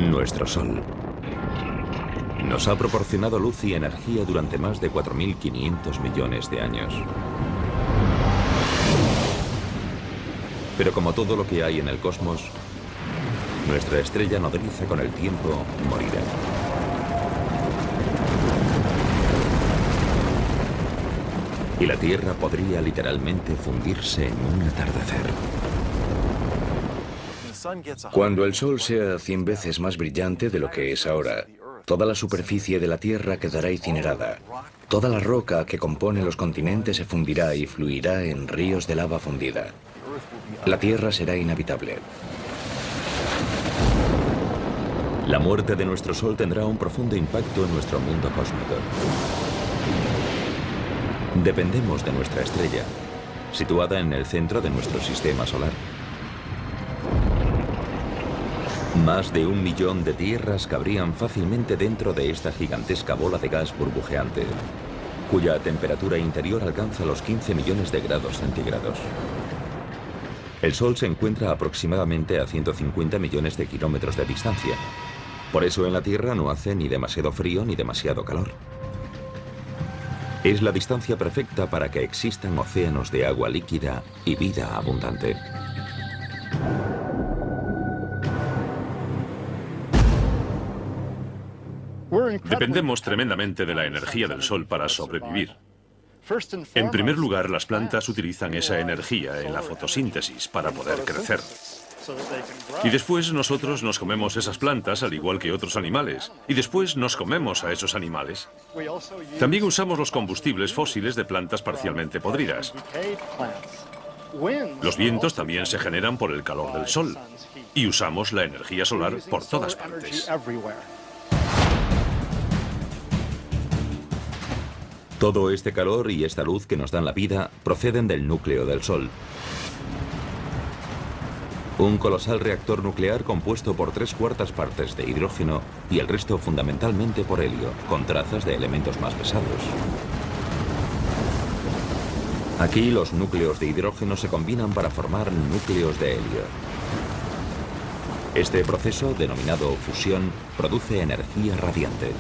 Nuestro Sol nos ha proporcionado luz y energía durante más de 4.500 millones de años. Pero como todo lo que hay en el cosmos, nuestra estrella nodriza con el tiempo morirá. Y la Tierra podría literalmente fundirse en un atardecer. Cuando el Sol sea 100 veces más brillante de lo que es ahora, toda la superficie de la Tierra quedará incinerada. Toda la roca que compone los continentes se fundirá y fluirá en ríos de lava fundida. La Tierra será inhabitable. La muerte de nuestro Sol tendrá un profundo impacto en nuestro mundo cósmico. Dependemos de nuestra estrella, situada en el centro de nuestro sistema solar. Más de 1 millón de tierras cabrían fácilmente dentro de esta gigantesca bola de gas burbujeante, cuya temperatura interior alcanza los 15 millones de grados centígrados. El Sol se encuentra aproximadamente a 150 millones de kilómetros de distancia. Por eso en la Tierra no hace ni demasiado frío ni demasiado calor. Es la distancia perfecta para que existan océanos de agua líquida y vida abundante. Dependemos tremendamente de la energía del Sol para sobrevivir. En primer lugar, las plantas utilizan esa energía en la fotosíntesis para poder crecer. Y después nosotros nos comemos esas plantas al igual que otros animales. Y después nos comemos a esos animales. También usamos los combustibles fósiles de plantas parcialmente podridas. Los vientos también se generan por el calor del Sol. Y usamos la energía solar por todas partes. Todo este calor y esta luz que nos dan la vida proceden del núcleo del Sol. Un colosal reactor nuclear compuesto por 3/4 partes de hidrógeno y el resto fundamentalmente por helio, con trazas de elementos más pesados. Aquí los núcleos de hidrógeno se combinan para formar núcleos de helio. Este proceso, denominado fusión, produce energía radiante.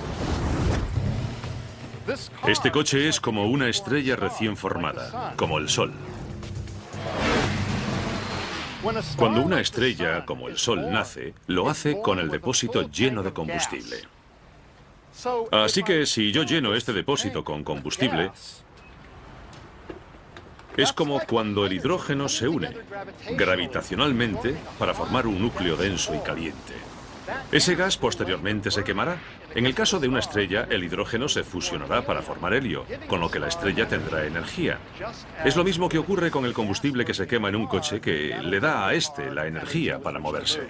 Este coche es como una estrella recién formada, como el Sol. Cuando una estrella, como el Sol, nace, lo hace con el depósito lleno de combustible. Así que si yo lleno este depósito con combustible, es como cuando el hidrógeno se une gravitacionalmente para formar un núcleo denso y caliente. Ese gas posteriormente se quemará. En el caso de una estrella, el hidrógeno se fusionará para formar helio, con lo que la estrella tendrá energía. Es lo mismo que ocurre con el combustible que se quema en un coche, que le da a este la energía para moverse.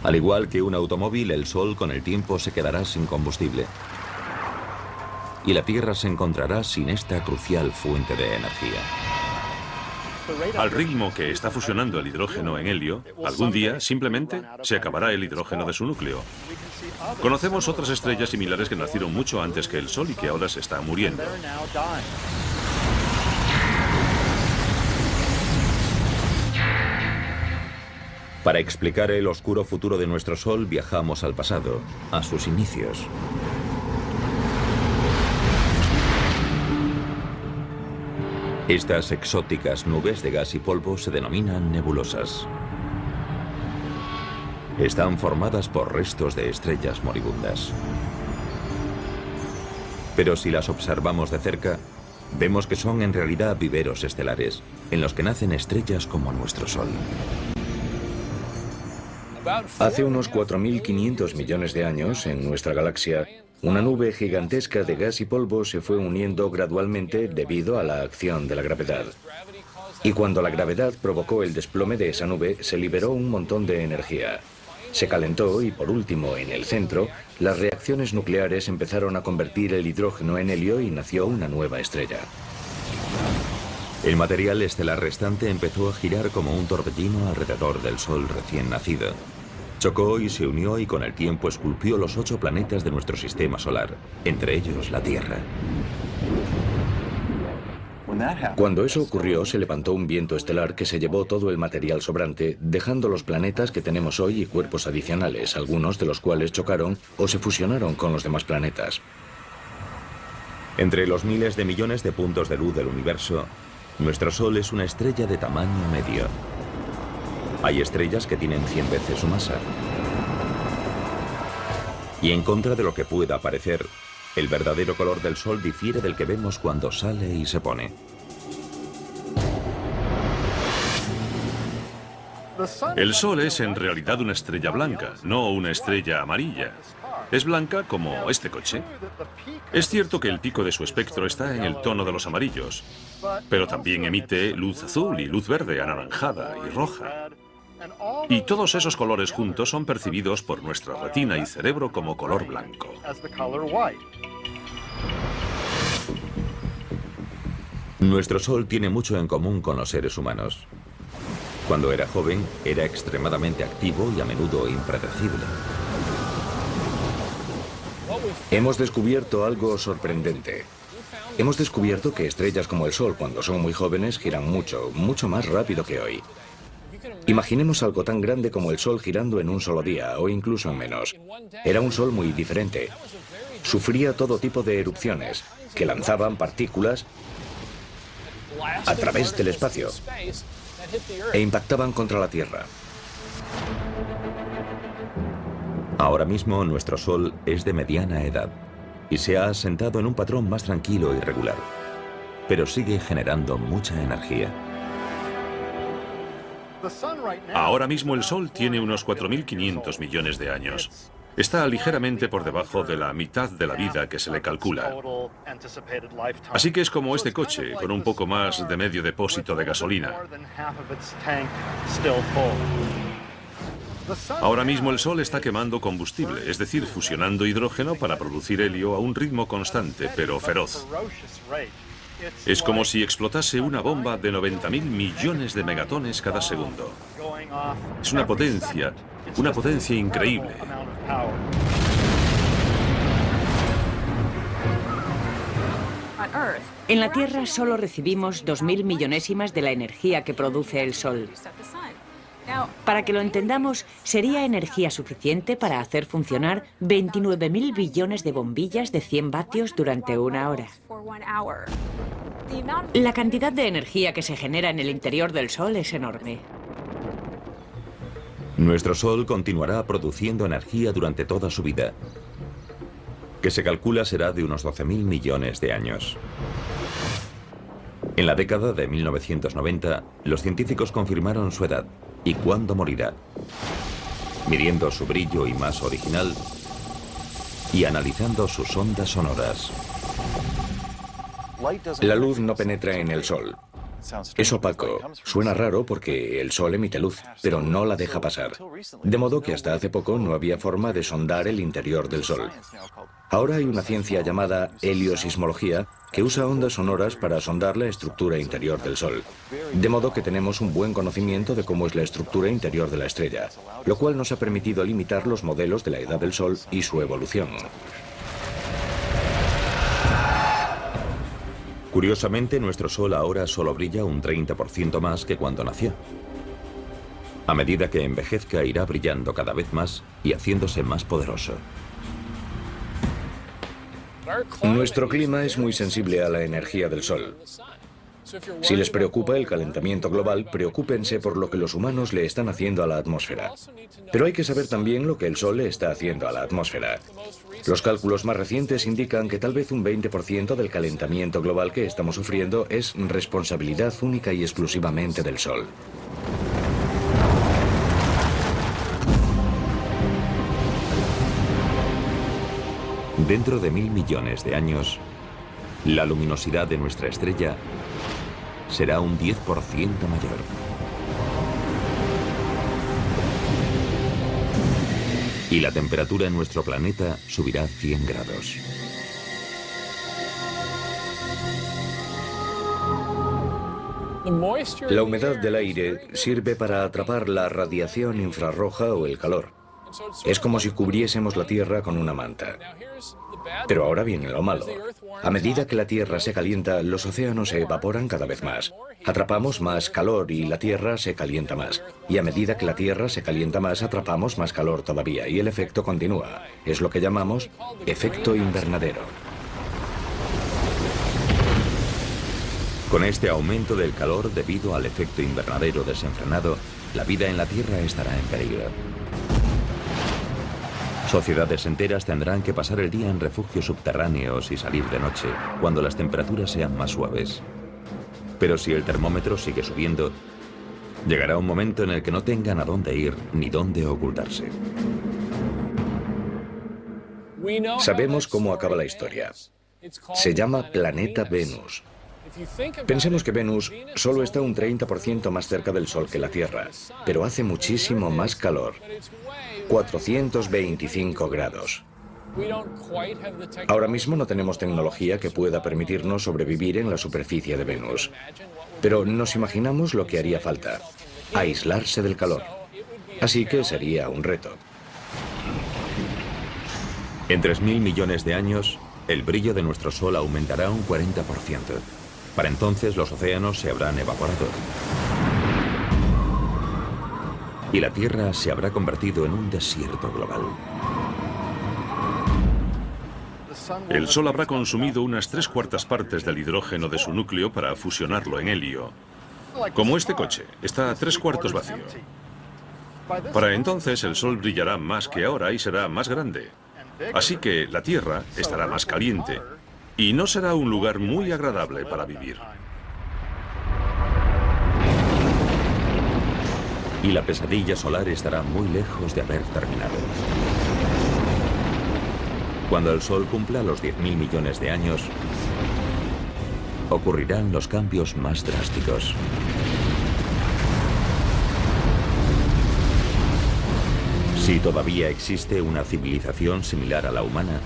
Al igual que un automóvil, el Sol con el tiempo se quedará sin combustible. Y la Tierra se encontrará sin esta crucial fuente de energía. Al ritmo que está fusionando el hidrógeno en helio, algún día simplemente se acabará el hidrógeno de su núcleo. Conocemos otras estrellas similares que nacieron mucho antes que el Sol y que ahora se están muriendo. Para explicar el oscuro futuro de nuestro Sol, viajamos al pasado, a sus inicios. Estas exóticas nubes de gas y polvo se denominan nebulosas. Están formadas por restos de estrellas moribundas. Pero si las observamos de cerca, vemos que son en realidad viveros estelares, en los que nacen estrellas como nuestro Sol. Hace unos 4.500 millones de años, en nuestra galaxia, una nube gigantesca de gas y polvo se fue uniendo gradualmente debido a la acción de la gravedad. Y cuando la gravedad provocó el desplome de esa nube, se liberó un montón de energía. Se calentó y, por último, en el centro, las reacciones nucleares empezaron a convertir el hidrógeno en helio y nació una nueva estrella. El material estelar restante empezó a girar como un torbellino alrededor del Sol recién nacido. Chocó y se unió y con el tiempo esculpió los 8 planetas de nuestro sistema solar, entre ellos la Tierra. Cuando eso ocurrió, se levantó un viento estelar que se llevó todo el material sobrante, dejando los planetas que tenemos hoy y cuerpos adicionales, algunos de los cuales chocaron o se fusionaron con los demás planetas. Entre los miles de millones de puntos de luz del universo, nuestro Sol es una estrella de tamaño medio. Hay estrellas que tienen 100 veces su masa. Y en contra de lo que pueda parecer, el verdadero color del Sol difiere del que vemos cuando sale y se pone. El Sol es en realidad una estrella blanca, no una estrella amarilla. Es blanca como este coche. Es cierto que el pico de su espectro está en el tono de los amarillos, pero también emite luz azul y luz verde, anaranjada y roja. Y todos esos colores juntos son percibidos por nuestra retina y cerebro como color blanco. Nuestro Sol tiene mucho en común con los seres humanos. Cuando era joven, era extremadamente activo y a menudo impredecible. Hemos descubierto algo sorprendente. Hemos descubierto que estrellas como el Sol, cuando son muy jóvenes, giran mucho, mucho más rápido que hoy. Imaginemos algo tan grande como el Sol girando en un solo día, o incluso en menos. Era un Sol muy diferente. Sufría todo tipo de erupciones, que lanzaban partículas a través del espacio e impactaban contra la Tierra. Ahora mismo nuestro Sol es de mediana edad y se ha asentado en un patrón más tranquilo y regular, pero sigue generando mucha energía. Ahora mismo el Sol tiene unos 4.500 millones de años. Está ligeramente por debajo de la mitad de la vida que se le calcula. Así que es como este coche, con un poco más de medio depósito de gasolina. Ahora mismo el Sol está quemando combustible, es decir, fusionando hidrógeno para producir helio a un ritmo constante, pero feroz. Es como si explotase una bomba de 90.000 millones de megatones cada segundo. Es una potencia increíble. En la Tierra solo recibimos 2.000 millonésimas de la energía que produce el Sol. Para que lo entendamos, sería energía suficiente para hacer funcionar 29.000 billones de bombillas de 100 vatios durante una hora. La cantidad de energía que se genera en el interior del Sol es enorme. Nuestro Sol continuará produciendo energía durante toda su vida, que se calcula será de unos 12.000 millones de años. En la década de 1990, los científicos confirmaron su edad y cuándo morirá, midiendo su brillo y masa original y analizando sus ondas sonoras. La luz no penetra en el Sol. Es opaco. Suena raro porque el Sol emite luz, pero no la deja pasar. De modo que hasta hace poco no había forma de sondar el interior del Sol. Ahora hay una ciencia llamada heliosismología que usa ondas sonoras para sondar la estructura interior del Sol. De modo que tenemos un buen conocimiento de cómo es la estructura interior de la estrella, lo cual nos ha permitido limitar los modelos de la edad del Sol y su evolución. Curiosamente, nuestro Sol ahora solo brilla un 30% más que cuando nació. A medida que envejezca, irá brillando cada vez más y haciéndose más poderoso. Nuestro clima es muy sensible a la energía del Sol. Si les preocupa el calentamiento global, preocúpense por lo que los humanos le están haciendo a la atmósfera. Pero hay que saber también lo que el Sol le está haciendo a la atmósfera. Los cálculos más recientes indican que tal vez un 20% del calentamiento global que estamos sufriendo es responsabilidad única y exclusivamente del Sol. Dentro de 1.000 millones de años, la luminosidad de nuestra estrella será un 10% mayor. Y la temperatura en nuestro planeta subirá 100 grados. La humedad del aire sirve para atrapar la radiación infrarroja o el calor. Es como si cubriésemos la Tierra con una manta. Pero ahora viene lo malo. A medida que la Tierra se calienta, los océanos se evaporan cada vez más. Atrapamos más calor y la Tierra se calienta más. Y a medida que la Tierra se calienta más, atrapamos más calor todavía. Y el efecto continúa. Es lo que llamamos efecto invernadero. Con este aumento del calor debido al efecto invernadero desenfrenado, la vida en la Tierra estará en peligro. Sociedades enteras tendrán que pasar el día en refugios subterráneos y salir de noche, cuando las temperaturas sean más suaves. Pero si el termómetro sigue subiendo, llegará un momento en el que no tengan a dónde ir ni dónde ocultarse. Sabemos cómo acaba la historia. Se llama planeta Venus. Pensemos que Venus solo está un 30% más cerca del Sol que la Tierra, pero hace muchísimo más calor. 425 grados. Ahora mismo no tenemos tecnología que pueda permitirnos sobrevivir en la superficie de Venus. Pero nos imaginamos lo que haría falta: aislarse del calor. Así que sería un reto. En 3.000 millones de años, el brillo de nuestro Sol aumentará un 40%. Para entonces los océanos se habrán evaporado. Y la Tierra se habrá convertido en un desierto global. El Sol habrá consumido unas 3/4 partes del hidrógeno de su núcleo para fusionarlo en helio. Como este coche, está a 3/4 vacío. Para entonces el Sol brillará más que ahora y será más grande. Así que la Tierra estará más caliente y no será un lugar muy agradable para vivir. Y la pesadilla solar estará muy lejos de haber terminado. Cuando el Sol cumpla los 10.000 millones de años, ocurrirán los cambios más drásticos. Si todavía existe una civilización similar a la humana,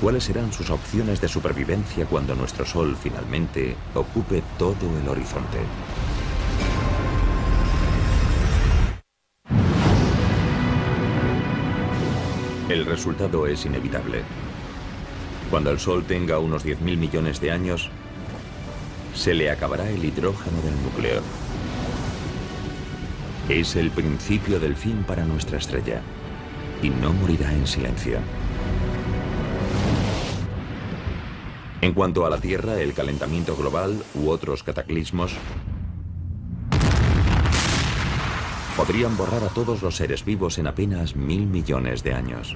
¿cuáles serán sus opciones de supervivencia cuando nuestro Sol finalmente ocupe todo el horizonte? El resultado es inevitable. Cuando el Sol tenga unos 10.000 millones de años, se le acabará el hidrógeno del núcleo. Es el principio del fin para nuestra estrella, y no morirá en silencio. En cuanto a la Tierra, el calentamiento global u otros cataclismos podrían borrar a todos los seres vivos en apenas 1.000 millones de años.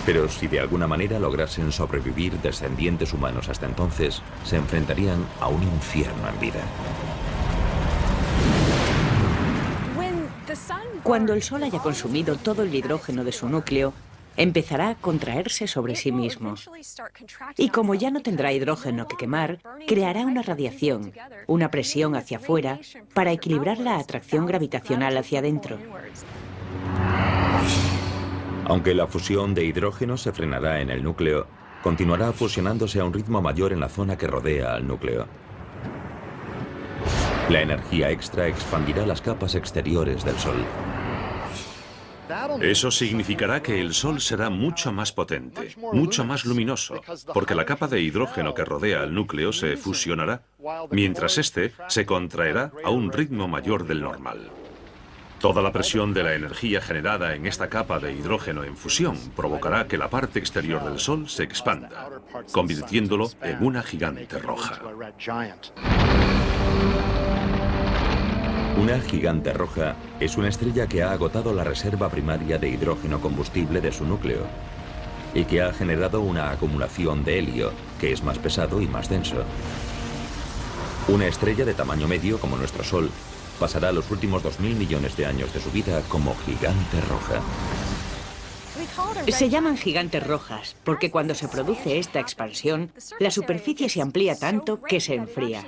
Pero si de alguna manera lograsen sobrevivir descendientes humanos hasta entonces, se enfrentarían a un infierno en vida. Cuando el Sol haya consumido todo el hidrógeno de su núcleo, empezará a contraerse sobre sí mismo. Y como ya no tendrá hidrógeno que quemar, creará una radiación, una presión hacia afuera, para equilibrar la atracción gravitacional hacia adentro. Aunque la fusión de hidrógeno se frenará en el núcleo, continuará fusionándose a un ritmo mayor en la zona que rodea al núcleo. La energía extra expandirá las capas exteriores del Sol. Eso significará que el Sol será mucho más potente, mucho más luminoso, porque la capa de hidrógeno que rodea al núcleo se fusionará, mientras este se contraerá a un ritmo mayor del normal. Toda la presión de la energía generada en esta capa de hidrógeno en fusión provocará que la parte exterior del Sol se expanda, convirtiéndolo en una gigante roja. Una gigante roja es una estrella que ha agotado la reserva primaria de hidrógeno combustible de su núcleo y que ha generado una acumulación de helio, que es más pesado y más denso. Una estrella de tamaño medio como nuestro Sol pasará los últimos 2.000 millones de años de su vida como gigante roja. Se llaman gigantes rojas porque cuando se produce esta expansión, la superficie se amplía tanto que se enfría.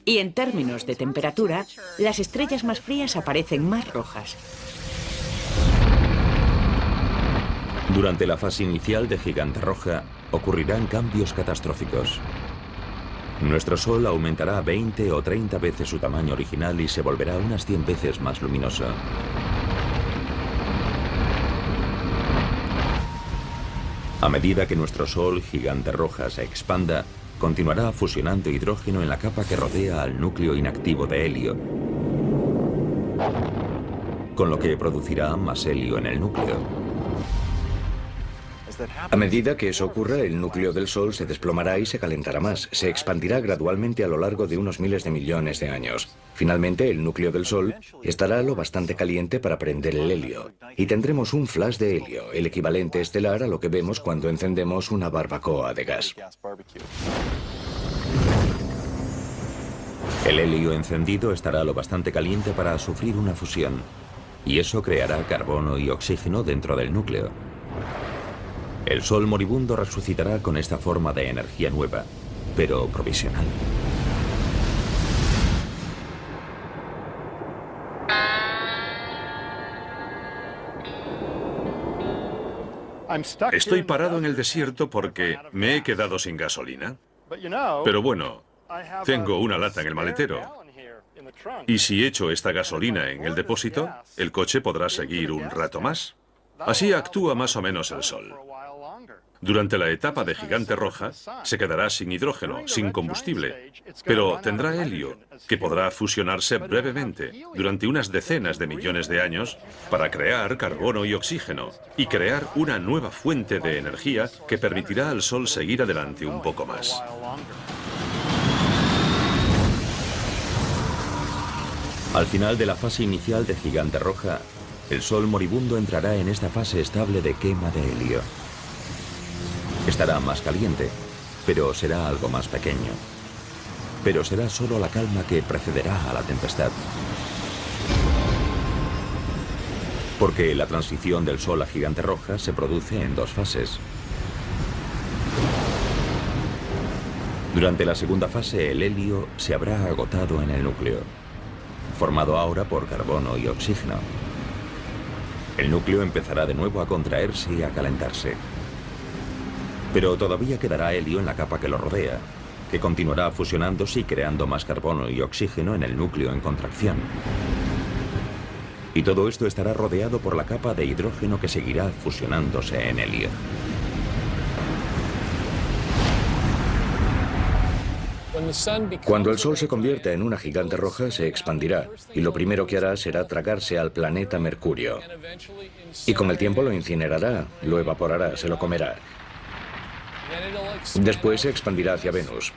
Y en términos de temperatura, las estrellas más frías aparecen más rojas. Durante la fase inicial de gigante roja, ocurrirán cambios catastróficos. Nuestro Sol aumentará 20 o 30 veces su tamaño original y se volverá unas 100 veces más luminoso. A medida que nuestro Sol gigante roja se expanda, continuará fusionando hidrógeno en la capa que rodea al núcleo inactivo de helio, con lo que producirá más helio en el núcleo. A medida que eso ocurra, el núcleo del Sol se desplomará y se calentará más. Se expandirá gradualmente a lo largo de unos miles de millones de años. Finalmente, el núcleo del Sol estará lo bastante caliente para prender el helio. Y tendremos un flash de helio, el equivalente estelar a lo que vemos cuando encendemos una barbacoa de gas. El helio encendido estará lo bastante caliente para sufrir una fusión. Y eso creará carbono y oxígeno dentro del núcleo. El Sol moribundo resucitará con esta forma de energía nueva, pero provisional. Estoy parado en el desierto porque me he quedado sin gasolina. Pero bueno, tengo una lata en el maletero. Y si echo esta gasolina en el depósito, el coche podrá seguir un rato más. Así actúa más o menos el Sol. Durante la etapa de gigante roja, se quedará sin hidrógeno, sin combustible, pero tendrá helio, que podrá fusionarse brevemente, durante unas decenas de millones de años, para crear carbono y oxígeno, y crear una nueva fuente de energía que permitirá al Sol seguir adelante un poco más. Al final de la fase inicial de gigante roja, el Sol moribundo entrará en esta fase estable de quema de helio. Estará más caliente, pero será algo más pequeño. Pero será solo la calma que precederá a la tempestad. Porque la transición del Sol a gigante roja se produce en dos fases. Durante la segunda fase, el helio se habrá agotado en el núcleo, formado ahora por carbono y oxígeno. El núcleo empezará de nuevo a contraerse y a calentarse. Pero todavía quedará helio en la capa que lo rodea, que continuará fusionándose y creando más carbono y oxígeno en el núcleo en contracción. Y todo esto estará rodeado por la capa de hidrógeno que seguirá fusionándose en helio. Cuando el Sol se convierta en una gigante roja, se expandirá, y lo primero que hará será tragarse al planeta Mercurio. Y con el tiempo lo incinerará, lo evaporará, se lo comerá. Después se expandirá hacia Venus.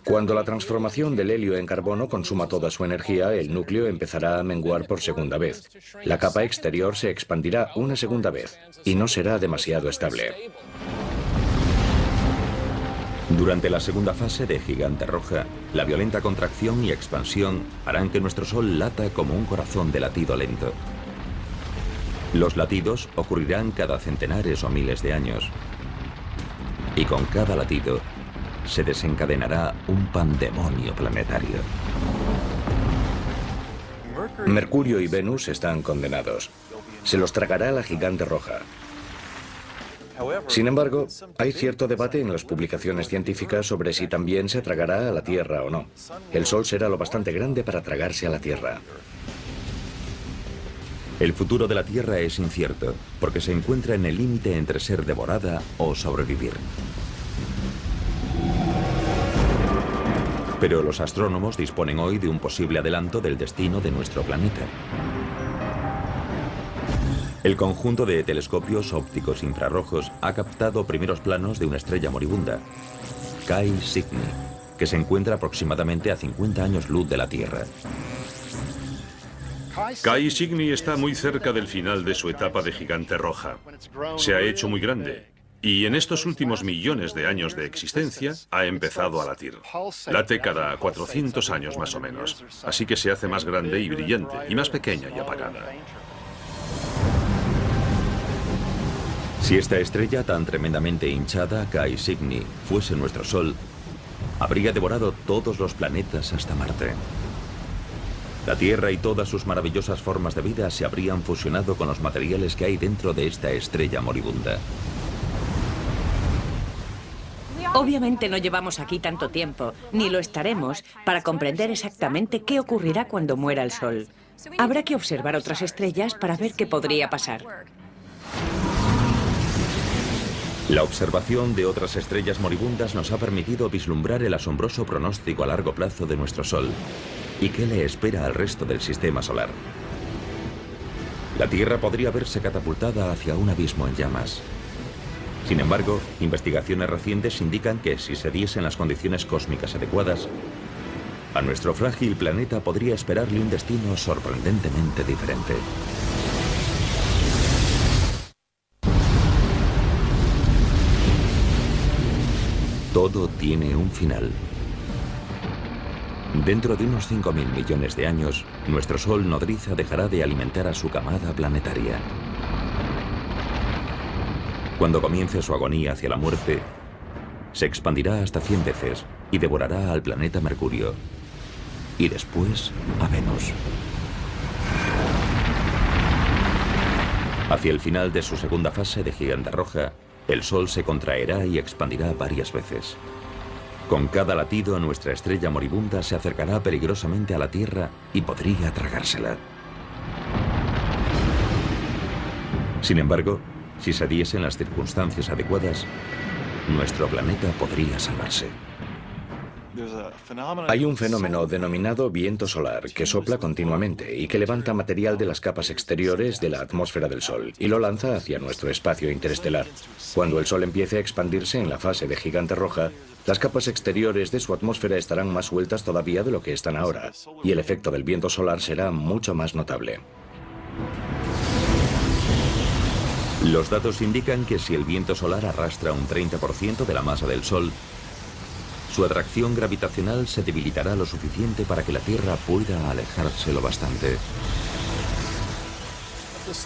Cuando la transformación del helio en carbono consuma toda su energía, el núcleo empezará a menguar por segunda vez. La capa exterior se expandirá una segunda vez, y no será demasiado estable. Durante la segunda fase de gigante roja, la violenta contracción y expansión harán que nuestro Sol lata como un corazón de latido lento. Los latidos ocurrirán cada centenares o miles de años. Y con cada latido se desencadenará un pandemonio planetario. Mercurio y Venus están condenados. Se los tragará la gigante roja. Sin embargo, hay cierto debate en las publicaciones científicas sobre si también se tragará a la Tierra o no. El Sol será lo bastante grande para tragarse a la Tierra. El futuro de la Tierra es incierto, porque se encuentra en el límite entre ser devorada o sobrevivir. Pero los astrónomos disponen hoy de un posible adelanto del destino de nuestro planeta. El conjunto de telescopios ópticos infrarrojos ha captado primeros planos de una estrella moribunda, Chi Cygni, que se encuentra aproximadamente a 50 años luz de la Tierra. Chi Cygni está muy cerca del final de su etapa de gigante roja. Se ha hecho muy grande y en estos últimos millones de años de existencia ha empezado a latir. Late cada 400 años más o menos, así que se hace más grande y brillante y más pequeña y apagada. Si esta estrella tan tremendamente hinchada, Chi Cygni, fuese nuestro Sol, habría devorado todos los planetas hasta Marte. La Tierra y todas sus maravillosas formas de vida se habrían fusionado con los materiales que hay dentro de esta estrella moribunda. Obviamente no llevamos aquí tanto tiempo, ni lo estaremos, para comprender exactamente qué ocurrirá cuando muera el Sol. Habrá que observar otras estrellas para ver qué podría pasar. La observación de otras estrellas moribundas nos ha permitido vislumbrar el asombroso pronóstico a largo plazo de nuestro Sol y qué le espera al resto del sistema solar. La Tierra podría verse catapultada hacia un abismo en llamas. Sin embargo, investigaciones recientes indican que si se diesen las condiciones cósmicas adecuadas, a nuestro frágil planeta podría esperarle un destino sorprendentemente diferente. Todo tiene un final. Dentro de unos 5.000 millones de años, nuestro Sol nodriza dejará de alimentar a su camada planetaria. Cuando comience su agonía hacia la muerte, se expandirá hasta 100 veces y devorará al planeta Mercurio. Y después a Venus. Hacia el final de su segunda fase de gigante roja, el Sol se contraerá y expandirá varias veces. Con cada latido, nuestra estrella moribunda se acercará peligrosamente a la Tierra y podría tragársela. Sin embargo, si se diesen las circunstancias adecuadas, nuestro planeta podría salvarse. Hay un fenómeno denominado viento solar que sopla continuamente y que levanta material de las capas exteriores de la atmósfera del Sol y lo lanza hacia nuestro espacio interestelar. Cuando el Sol empiece a expandirse en la fase de gigante roja, las capas exteriores de su atmósfera estarán más sueltas todavía de lo que están ahora, y el efecto del viento solar será mucho más notable. Los datos indican que si el viento solar arrastra un 30% de la masa del Sol, su atracción gravitacional se debilitará lo suficiente para que la Tierra pueda alejarse lo bastante.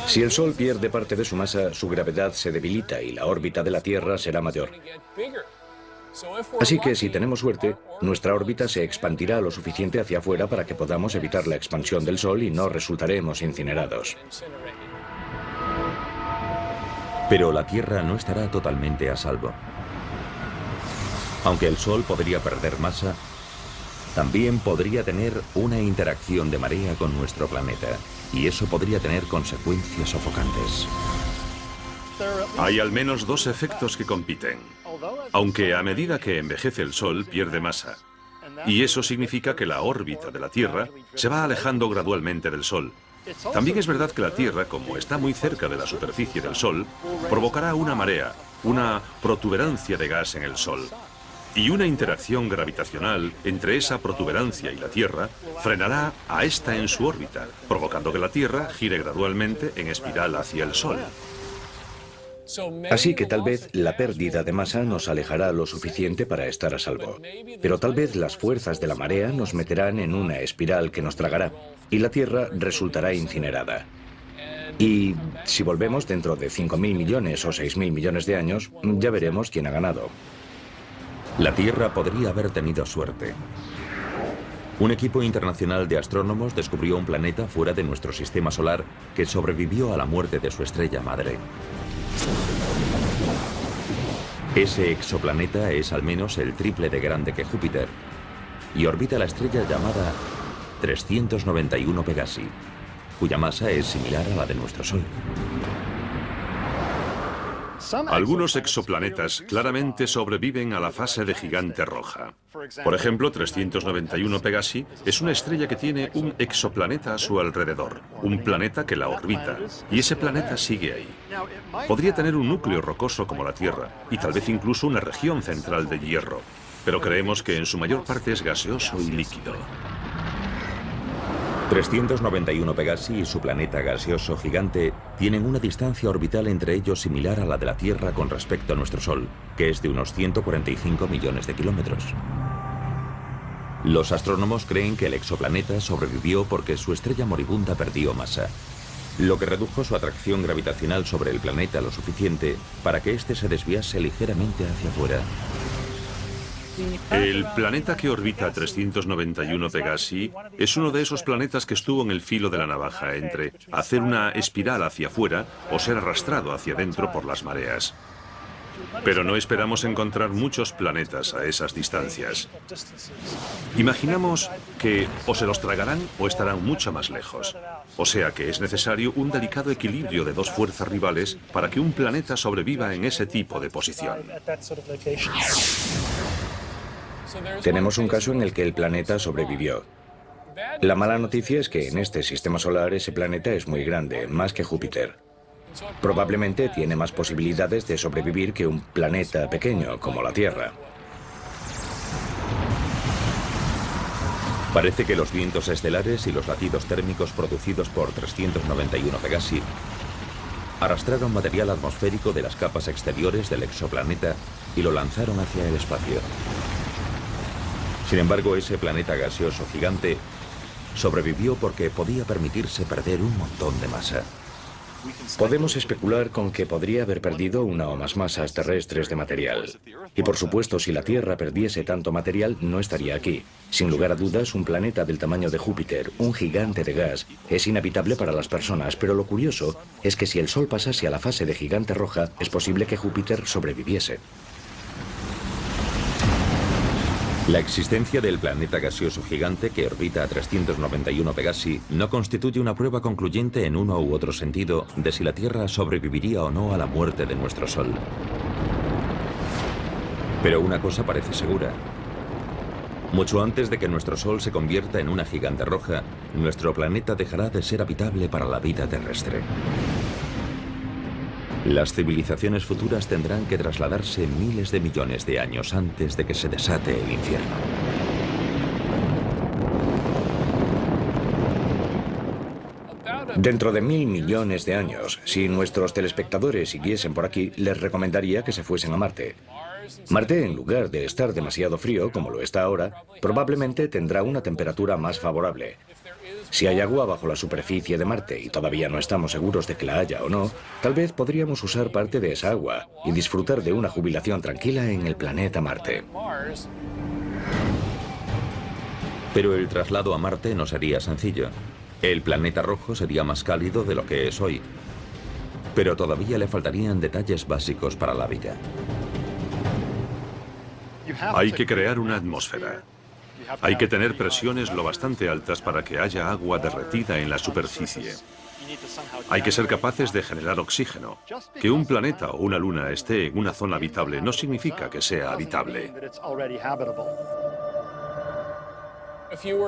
Si el Sol pierde parte de su masa, su gravedad se debilita y la órbita de la Tierra será mayor. Así que si tenemos suerte, nuestra órbita se expandirá lo suficiente hacia afuera para que podamos evitar la expansión del Sol y no resultaremos incinerados. Pero la Tierra no estará totalmente a salvo. Aunque el Sol podría perder masa, también podría tener una interacción de marea con nuestro planeta, y eso podría tener consecuencias sofocantes. Hay al menos dos efectos que compiten. Aunque a medida que envejece el Sol pierde masa, y eso significa que la órbita de la Tierra se va alejando gradualmente del Sol. También es verdad que la Tierra, como está muy cerca de la superficie del Sol, provocará una marea, una protuberancia de gas en el Sol. Y una interacción gravitacional entre esa protuberancia y la Tierra frenará a esta en su órbita, provocando que la Tierra gire gradualmente en espiral hacia el Sol. Así que tal vez la pérdida de masa nos alejará lo suficiente para estar a salvo. Pero tal vez las fuerzas de la marea nos meterán en una espiral que nos tragará y la Tierra resultará incinerada. Y si volvemos dentro de 5.000 millones o 6.000 millones de años, ya veremos quién ha ganado. La Tierra podría haber tenido suerte. Un equipo internacional de astrónomos descubrió un planeta fuera de nuestro sistema solar que sobrevivió a la muerte de su estrella madre. Ese exoplaneta es al menos el triple de grande que Júpiter y orbita la estrella llamada 391 Pegasi, cuya masa es similar a la de nuestro Sol. Algunos exoplanetas claramente sobreviven a la fase de gigante roja. Por ejemplo, 391 Pegasi es una estrella que tiene un exoplaneta a su alrededor, un planeta que la orbita, y ese planeta sigue ahí. Podría tener un núcleo rocoso como la Tierra, y tal vez incluso una región central de hierro, pero creemos que en su mayor parte es gaseoso y líquido. 391 Pegasi y su planeta gaseoso gigante tienen una distancia orbital entre ellos similar a la de la Tierra con respecto a nuestro Sol, que es de unos 145 millones de kilómetros. Los astrónomos creen que el exoplaneta sobrevivió porque su estrella moribunda perdió masa, lo que redujo su atracción gravitacional sobre el planeta lo suficiente para que éste se desviase ligeramente hacia afuera. El planeta que orbita 391 Pegasi es uno de esos planetas que estuvo en el filo de la navaja entre hacer una espiral hacia afuera o ser arrastrado hacia adentro por las mareas. Pero no esperamos encontrar muchos planetas a esas distancias. Imaginamos que o se los tragarán o estarán mucho más lejos. O sea que es necesario un delicado equilibrio de dos fuerzas rivales para que un planeta sobreviva en ese tipo de posición. Tenemos un caso en el que el planeta sobrevivió. La mala noticia es que en este sistema solar ese planeta es muy grande, más que Júpiter. Probablemente tiene más posibilidades de sobrevivir que un planeta pequeño como la Tierra. Parece que los vientos estelares y los latidos térmicos producidos por 391 Pegasi arrastraron material atmosférico de las capas exteriores del exoplaneta y lo lanzaron hacia el espacio. Sin embargo, ese planeta gaseoso gigante sobrevivió porque podía permitirse perder un montón de masa. Podemos especular con que podría haber perdido una o más masas terrestres de material. Y por supuesto, si la Tierra perdiese tanto material, no estaría aquí. Sin lugar a dudas, un planeta del tamaño de Júpiter, un gigante de gas, es inhabitable para las personas, pero lo curioso es que si el Sol pasase a la fase de gigante roja, es posible que Júpiter sobreviviese. La existencia del planeta gaseoso gigante que orbita a 391 Pegasi no constituye una prueba concluyente en uno u otro sentido de si la Tierra sobreviviría o no a la muerte de nuestro Sol. Pero una cosa parece segura. Mucho antes de que nuestro Sol se convierta en una gigante roja, nuestro planeta dejará de ser habitable para la vida terrestre. Las civilizaciones futuras tendrán que trasladarse miles de millones de años antes de que se desate el infierno. Dentro de 1000 millones de años, si nuestros telespectadores siguiesen por aquí, les recomendaría que se fuesen a Marte. Marte, en lugar de estar demasiado frío, como lo está ahora, probablemente tendrá una temperatura más favorable. Si hay agua bajo la superficie de Marte y todavía no estamos seguros de que la haya o no, tal vez podríamos usar parte de esa agua y disfrutar de una jubilación tranquila en el planeta Marte. Pero el traslado a Marte no sería sencillo. El planeta rojo sería más cálido de lo que es hoy. Pero todavía le faltarían detalles básicos para la vida. Hay que crear una atmósfera. Hay que tener presiones lo bastante altas para que haya agua derretida en la superficie. Hay que ser capaces de generar oxígeno. Que un planeta o una luna esté en una zona habitable no significa que sea habitable.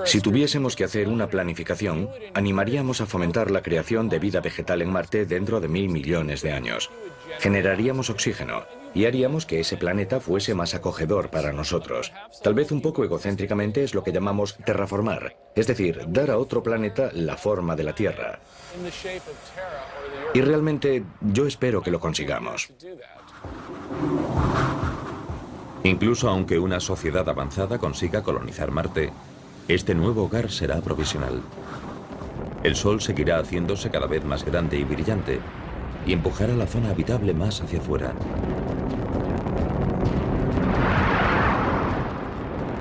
Si tuviésemos que hacer una planificación, animaríamos a fomentar la creación de vida vegetal en Marte dentro de 1000 millones de años. Generaríamos oxígeno y haríamos que ese planeta fuese más acogedor para nosotros. Tal vez un poco egocéntricamente es lo que llamamos terraformar, es decir, dar a otro planeta la forma de la Tierra. Y realmente yo espero que lo consigamos. Incluso aunque una sociedad avanzada consiga colonizar Marte, este nuevo hogar será provisional. El Sol seguirá haciéndose cada vez más grande y brillante y empujará la zona habitable más hacia afuera.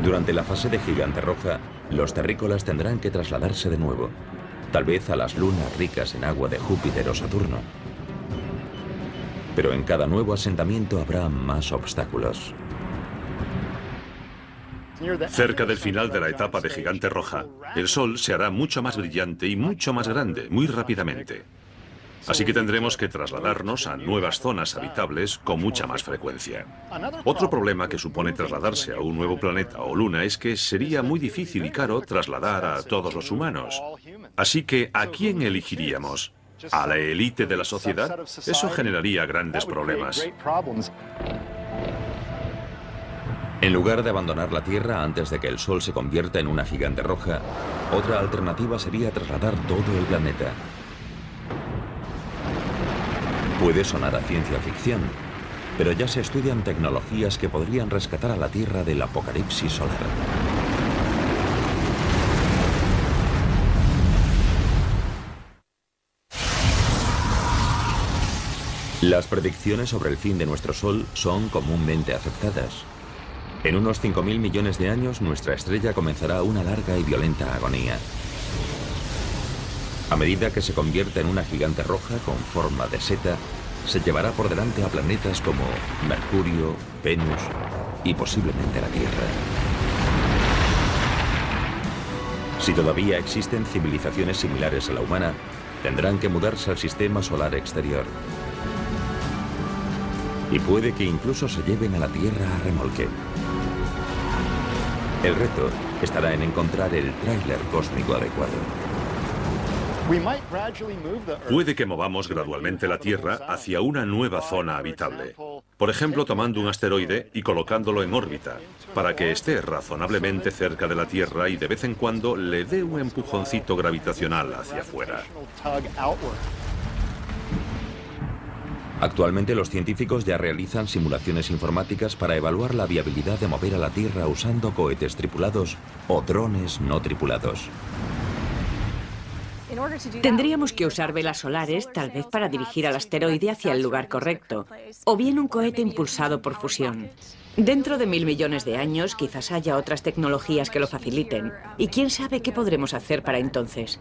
Durante la fase de gigante roja, los terrícolas tendrán que trasladarse de nuevo, tal vez a las lunas ricas en agua de Júpiter o Saturno. Pero en cada nuevo asentamiento habrá más obstáculos. Cerca del final de la etapa de gigante roja, el Sol se hará mucho más brillante y mucho más grande, muy rápidamente. Así que tendremos que trasladarnos a nuevas zonas habitables con mucha más frecuencia. Otro problema que supone trasladarse a un nuevo planeta o luna es que sería muy difícil y caro trasladar a todos los humanos. Así que, ¿a quién elegiríamos? ¿A la élite de la sociedad? Eso generaría grandes problemas. En lugar de abandonar la Tierra antes de que el Sol se convierta en una gigante roja, otra alternativa sería trasladar todo el planeta. Puede sonar a ciencia ficción, pero ya se estudian tecnologías que podrían rescatar a la Tierra del apocalipsis solar. Las predicciones sobre el fin de nuestro Sol son comúnmente aceptadas. En unos 5.000 millones de años, nuestra estrella comenzará una larga y violenta agonía. A medida que se convierta en una gigante roja con forma de seta, se llevará por delante a planetas como Mercurio, Venus y posiblemente la Tierra. Si todavía existen civilizaciones similares a la humana, tendrán que mudarse al sistema solar exterior. Y puede que incluso se lleven a la Tierra a remolque. El reto estará en encontrar el tráiler cósmico adecuado. Puede que movamos gradualmente la Tierra hacia una nueva zona habitable. Por ejemplo, tomando un asteroide y colocándolo en órbita, para que esté razonablemente cerca de la Tierra y de vez en cuando le dé un empujoncito gravitacional hacia afuera. Actualmente los científicos ya realizan simulaciones informáticas para evaluar la viabilidad de mover a la Tierra usando cohetes tripulados o drones no tripulados. Tendríamos que usar velas solares, tal vez para dirigir al asteroide hacia el lugar correcto, o bien un cohete impulsado por fusión. Dentro de 1000 millones de años, quizás haya otras tecnologías que lo faciliten, y quién sabe qué podremos hacer para entonces.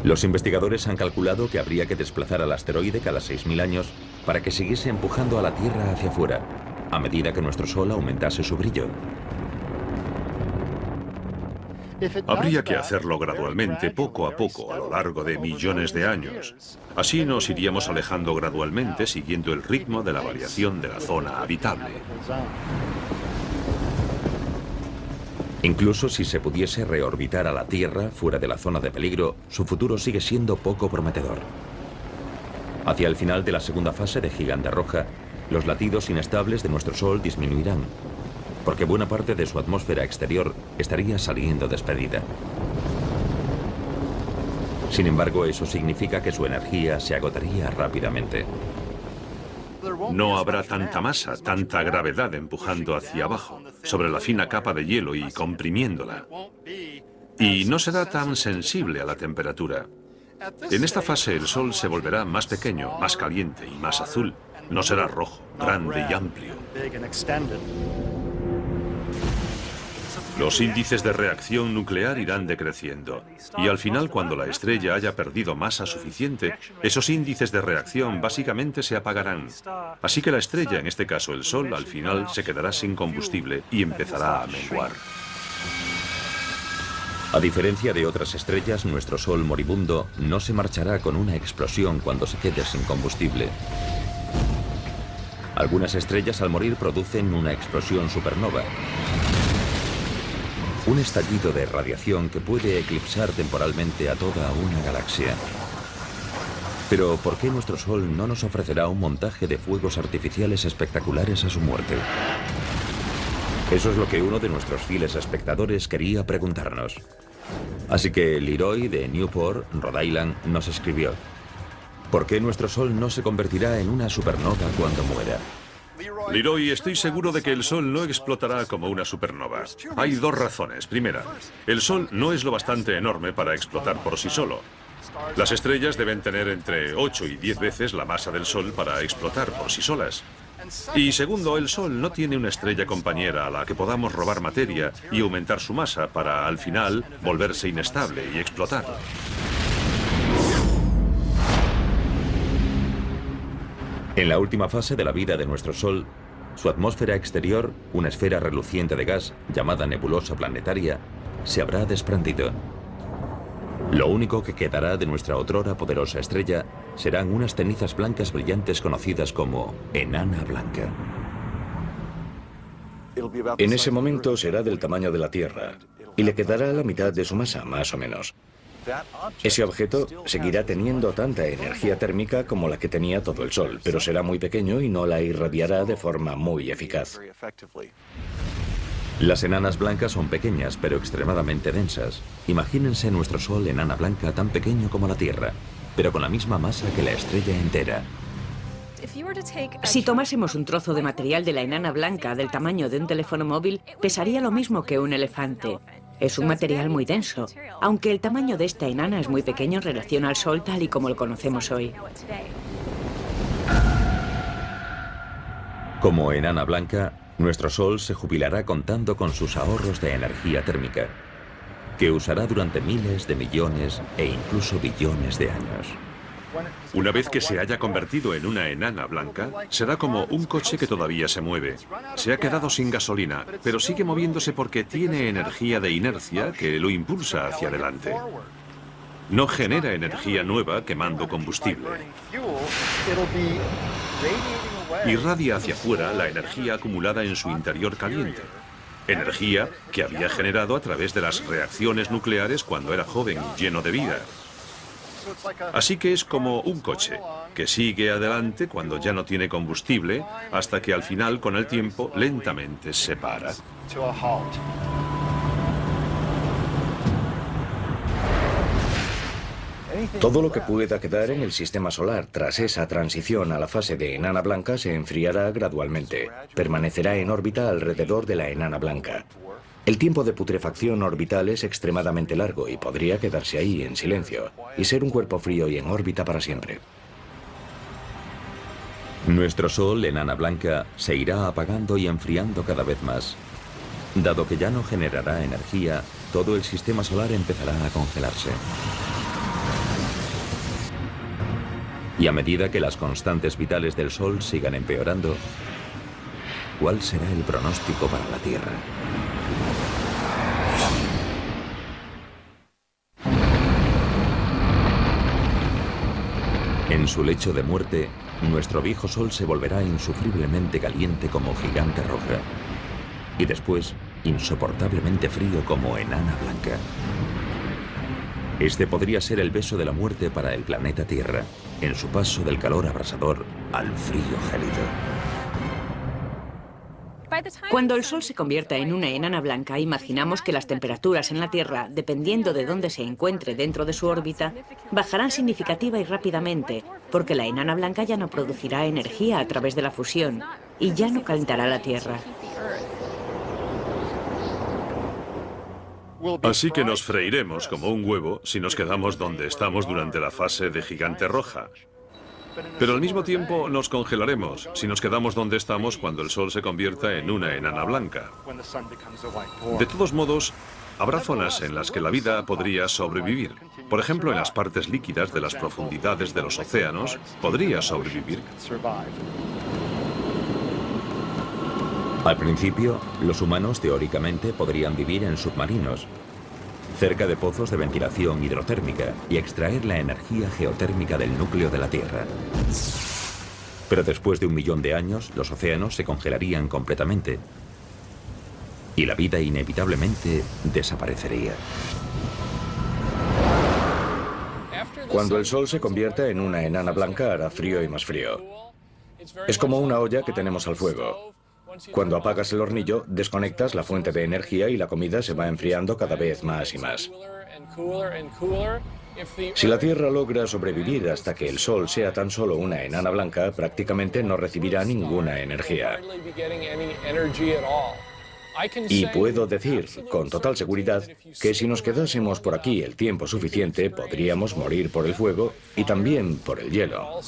Los investigadores han calculado que habría que desplazar al asteroide cada 6000 años para que siguiese empujando a la Tierra hacia afuera, a medida que nuestro Sol aumentase su brillo. Habría que hacerlo gradualmente, poco a poco, a lo largo de millones de años. Así nos iríamos alejando gradualmente, siguiendo el ritmo de la variación de la zona habitable. Incluso si se pudiese reorbitar a la Tierra fuera de la zona de peligro, su futuro sigue siendo poco prometedor. Hacia el final de la segunda fase de Gigante Roja, los latidos inestables de nuestro Sol disminuirán, porque buena parte de su atmósfera exterior estaría saliendo despedida. Sin embargo, eso significa que su energía se agotaría rápidamente. No habrá tanta masa, tanta gravedad empujando hacia abajo, sobre la fina capa de hielo y comprimiéndola. Y no será tan sensible a la temperatura. En esta fase el Sol se volverá más pequeño, más caliente y más azul. No será rojo, grande y amplio. Los índices de reacción nuclear irán decreciendo, y al final, cuando la estrella haya perdido masa suficiente, esos índices de reacción básicamente se apagarán. Así que la estrella, en este caso el Sol, al final se quedará sin combustible y empezará a menguar. A diferencia de otras estrellas, nuestro Sol moribundo no se marchará con una explosión cuando se quede sin combustible. Algunas estrellas al morir producen una explosión supernova. Un estallido de radiación que puede eclipsar temporalmente a toda una galaxia. Pero ¿por qué nuestro Sol no nos ofrecerá un montaje de fuegos artificiales espectaculares a su muerte? Eso es lo que uno de nuestros fieles espectadores quería preguntarnos. Así que Leroy de Newport, Rhode Island, nos escribió: ¿por qué nuestro Sol no se convertirá en una supernova cuando muera? Leroy, estoy seguro de que el Sol no explotará como una supernova. Hay dos razones. Primera, el Sol no es lo bastante enorme para explotar por sí solo. Las estrellas deben tener entre 8 y 10 veces la masa del Sol para explotar por sí solas. Y segundo, el Sol no tiene una estrella compañera a la que podamos robar materia y aumentar su masa para, al final, volverse inestable y explotar. En la última fase de la vida de nuestro Sol, su atmósfera exterior, una esfera reluciente de gas llamada nebulosa planetaria, se habrá desprendido. Lo único que quedará de nuestra otrora poderosa estrella serán unas cenizas blancas brillantes conocidas como enana blanca. En ese momento será del tamaño de la Tierra y le quedará la mitad de su masa, más o menos. Ese objeto seguirá teniendo tanta energía térmica como la que tenía todo el Sol, pero será muy pequeño y no la irradiará de forma muy eficaz. Las enanas blancas son pequeñas, pero extremadamente densas. Imagínense nuestro Sol enana blanca tan pequeño como la Tierra, pero con la misma masa que la estrella entera. Si tomásemos un trozo de material de la enana blanca del tamaño de un teléfono móvil, pesaría lo mismo que un elefante. Es un material muy denso, aunque el tamaño de esta enana es muy pequeño en relación al Sol tal y como lo conocemos hoy. Como enana blanca, nuestro Sol se jubilará contando con sus ahorros de energía térmica, que usará durante miles de millones e incluso billones de años. Una vez que se haya convertido en una enana blanca, será como un coche que todavía se mueve. Se ha quedado sin gasolina, pero sigue moviéndose porque tiene energía de inercia que lo impulsa hacia adelante. No genera energía nueva quemando combustible. Irradia hacia afuera la energía acumulada en su interior caliente. Energía que había generado a través de las reacciones nucleares cuando era joven y lleno de vida. Así que es como un coche, que sigue adelante cuando ya no tiene combustible, hasta que al final, con el tiempo, lentamente se para. Todo lo que pueda quedar en el sistema solar tras esa transición a la fase de enana blanca se enfriará gradualmente. Permanecerá en órbita alrededor de la enana blanca. El tiempo de putrefacción orbital es extremadamente largo y podría quedarse ahí en silencio y ser un cuerpo frío y en órbita para siempre. Nuestro Sol, enana blanca, se irá apagando y enfriando cada vez más. Dado que ya no generará energía, todo el sistema solar empezará a congelarse. Y a medida que las constantes vitales del Sol sigan empeorando, ¿cuál será el pronóstico para la Tierra? En su lecho de muerte, nuestro viejo Sol se volverá insufriblemente caliente como gigante roja y después insoportablemente frío como enana blanca. Este podría ser el beso de la muerte para el planeta Tierra, en su paso del calor abrasador al frío gélido. Cuando el Sol se convierta en una enana blanca, imaginamos que las temperaturas en la Tierra, dependiendo de dónde se encuentre dentro de su órbita, bajarán significativa y rápidamente, porque la enana blanca ya no producirá energía a través de la fusión y ya no calentará la Tierra. Así que nos freiremos como un huevo si nos quedamos donde estamos durante la fase de gigante roja. Pero al mismo tiempo nos congelaremos si nos quedamos donde estamos cuando el Sol se convierta en una enana blanca. De todos modos, habrá zonas en las que la vida podría sobrevivir. Por ejemplo, en las partes líquidas de las profundidades de los océanos, podría sobrevivir. Al principio, los humanos teóricamente podrían vivir en submarinos, cerca de pozos de ventilación hidrotérmica y extraer la energía geotérmica del núcleo de la Tierra. Pero después de 1 millón de años, los océanos se congelarían completamente y la vida inevitablemente desaparecería. Cuando el Sol se convierta en una enana blanca hará frío y más frío. Es como una olla que tenemos al fuego. Cuando apagas el hornillo, desconectas la fuente de energía y la comida se va enfriando cada vez más y más. Si la Tierra logra sobrevivir hasta que el Sol sea tan solo una enana blanca, prácticamente no recibirá ninguna energía. Y puedo decir, con total seguridad, que si nos quedásemos por aquí el tiempo suficiente, podríamos morir por el fuego y también por el hielo.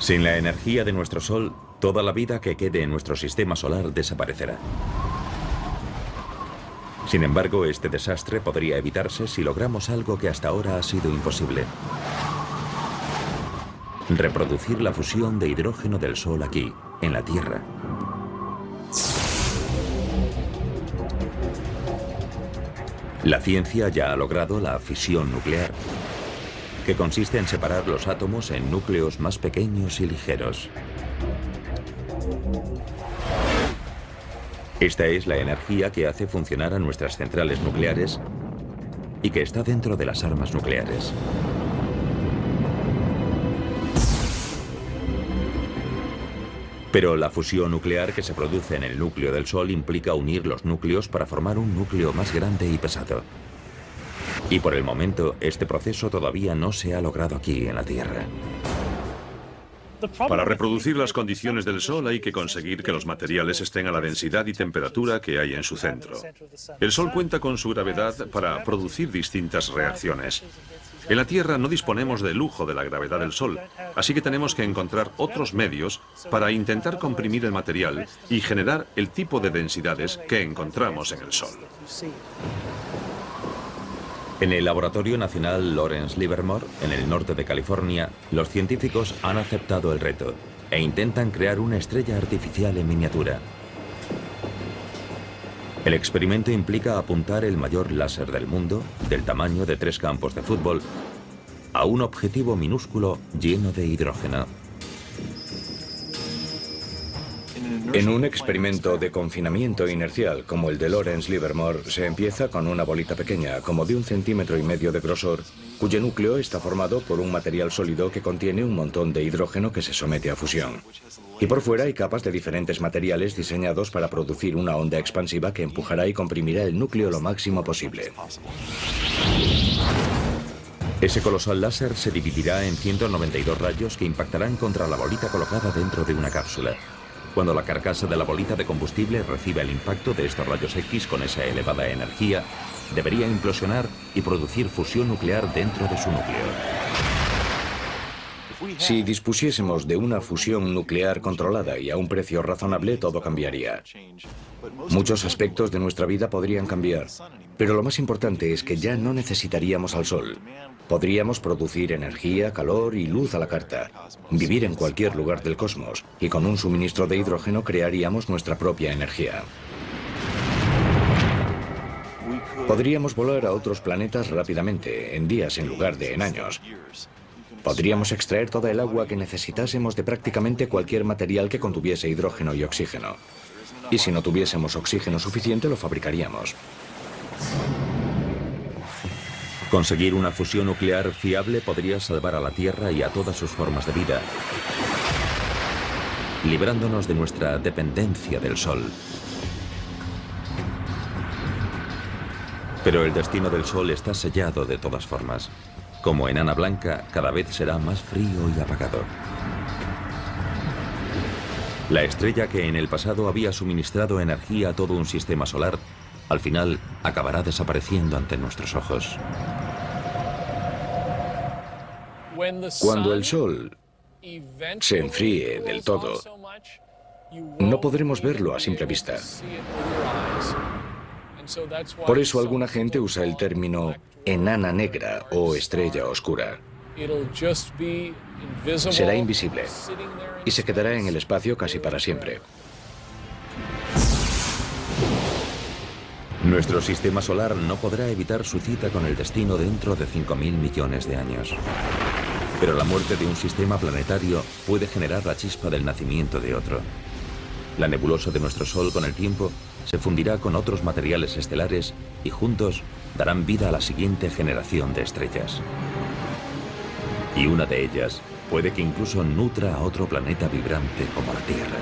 Sin la energía de nuestro Sol, toda la vida que quede en nuestro sistema solar desaparecerá. Sin embargo, este desastre podría evitarse si logramos algo que hasta ahora ha sido imposible: reproducir la fusión de hidrógeno del Sol aquí, en la Tierra. La ciencia ya ha logrado la fisión nuclear, que consiste en separar los átomos en núcleos más pequeños y ligeros. Esta es la energía que hace funcionar a nuestras centrales nucleares y que está dentro de las armas nucleares. Pero la fusión nuclear que se produce en el núcleo del Sol implica unir los núcleos para formar un núcleo más grande y pesado. Y por el momento, este proceso todavía no se ha logrado aquí en la Tierra. Para reproducir las condiciones del Sol hay que conseguir que los materiales estén a la densidad y temperatura que hay en su centro. El Sol cuenta con su gravedad para producir distintas reacciones. En la Tierra no disponemos del lujo de la gravedad del Sol, así que tenemos que encontrar otros medios para intentar comprimir el material y generar el tipo de densidades que encontramos en el Sol. En el Laboratorio Nacional Lawrence Livermore, en el norte de California, los científicos han aceptado el reto e intentan crear una estrella artificial en miniatura. El experimento implica apuntar el mayor láser del mundo, del tamaño de 3 campos de fútbol, a un objetivo minúsculo lleno de hidrógeno. En un experimento de confinamiento inercial como el de Lawrence Livermore, se empieza con una bolita pequeña, como de 1,5 centímetros de grosor, cuyo núcleo está formado por un material sólido que contiene un montón de hidrógeno que se somete a fusión. Y por fuera hay capas de diferentes materiales diseñados para producir una onda expansiva que empujará y comprimirá el núcleo lo máximo posible. Ese colosal láser se dividirá en 192 rayos que impactarán contra la bolita colocada dentro de una cápsula. Cuando la carcasa de la bolita de combustible reciba el impacto de estos rayos X con esa elevada energía, debería implosionar y producir fusión nuclear dentro de su núcleo. Si dispusiésemos de una fusión nuclear controlada y a un precio razonable, todo cambiaría. Muchos aspectos de nuestra vida podrían cambiar, pero lo más importante es que ya no necesitaríamos al Sol. Podríamos producir energía, calor y luz a la carta, vivir en cualquier lugar del cosmos, y con un suministro de hidrógeno crearíamos nuestra propia energía. Podríamos volar a otros planetas rápidamente, en días en lugar de en años. Podríamos extraer toda el agua que necesitásemos de prácticamente cualquier material que contuviese hidrógeno y oxígeno. Y si no tuviésemos oxígeno suficiente, lo fabricaríamos. Conseguir una fusión nuclear fiable podría salvar a la Tierra y a todas sus formas de vida, librándonos de nuestra dependencia del Sol. Pero el destino del Sol está sellado de todas formas. Como enana blanca, cada vez será más frío y apagado. La estrella que en el pasado había suministrado energía a todo un sistema solar, al final acabará desapareciendo ante nuestros ojos. Cuando el Sol se enfríe del todo, no podremos verlo a simple vista. Por eso alguna gente usa el término enana negra o estrella oscura. Será invisible y se quedará en el espacio casi para siempre. Nuestro sistema solar no podrá evitar su cita con el destino dentro de 5.000 millones de años. Pero la muerte de un sistema planetario puede generar la chispa del nacimiento de otro. La nebulosa de nuestro Sol con el tiempo se fundirá con otros materiales estelares y juntos darán vida a la siguiente generación de estrellas. Y una de ellas puede que incluso nutra a otro planeta vibrante como la Tierra.